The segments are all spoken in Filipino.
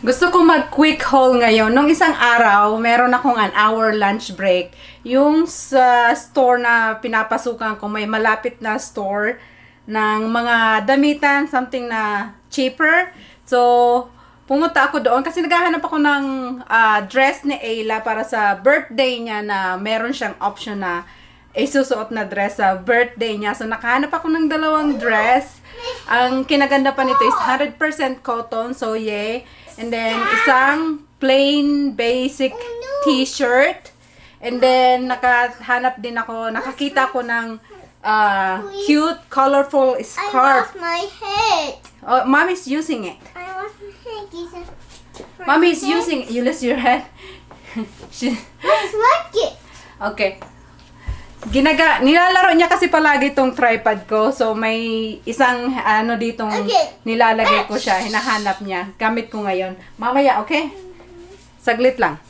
Gusto ko mag-quick haul ngayon. Nung isang araw, meron akong an hour lunch break. Yung sa store na pinapasukan ko, may malapit na store ng mga damitan, something na cheaper. So, pumunta ako doon kasi naghahanap ako ng dress ni Ayla para sa birthday niya na meron siyang option na isusuot na dress sa birthday niya. So, nakahanap ako ng dalawang dress. Ang kinaganda pa nito is 100% cotton. So, yay. And then, isang plain basic t-shirt. And then, nakakita ko ng cute, colorful I scarf. lost my head. Oh, Mommy's using it. I lost my head. Mommy's using it. You lose your head. Let's like it. Okay. Nilalaro niya kasi palagi tong tripod ko. So, may isang ditong Okay. nilalagay ko siya. Hinahanap niya. Gamit ko ngayon. Mamaya, okay? Saglit lang.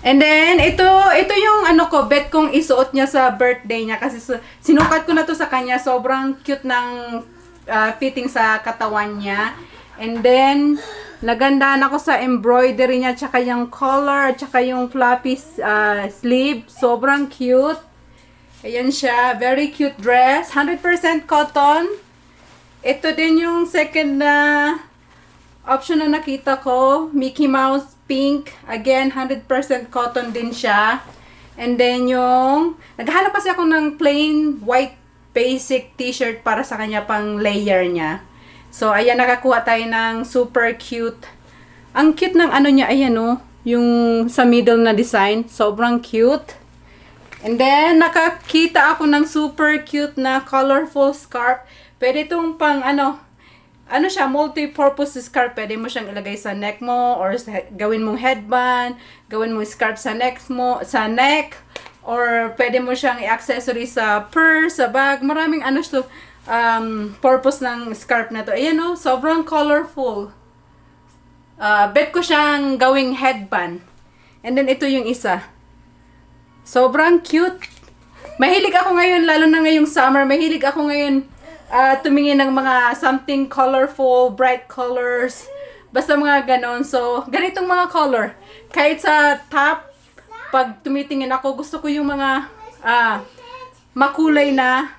And then, ito yung bet kong isuot niya sa birthday niya. Kasi sinukat ko na to sa kanya. Sobrang cute ng fitting sa katawan niya. And then, nagandahan ako sa embroidery niya. Tsaka yung collar. Tsaka yung floppy sleeve. Sobrang cute. Ayan siya. Very cute dress. 100% cotton. Ito din yung second na option na nakita ko. Mickey Mouse pink. Again, 100% cotton din siya. And then yung... Naghahanap kasi ako ng plain white basic t-shirt para sa kanya pang layer niya. So, ayan, nakakuha tayo ng super cute. Ang cute ng niya, ayan yung sa middle na design. Sobrang cute. And then, nakakita ako ng super cute na colorful scarf. Pwede itong pang siya, multi-purpose scarf. Pwede mo siyang ilagay sa neck mo or gawin mong headband, gawin mo scarf sa neck, or pwede mo siyang i-accessory sa purse, sa bag. Maraming purpose ng scarf na to. Ayan sobrang colorful. Bet ko siyang gawing headband. And then, ito yung isa. Sobrang cute. Mahilig ako ngayon, lalo na ngayong summer, mahilig ako ngayon tumingin ng mga something colorful, bright colors. Basta mga ganon. So, ganitong mga color. Kahit sa top, pag tumitingin ako, gusto ko yung mga makulay na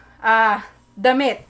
damit.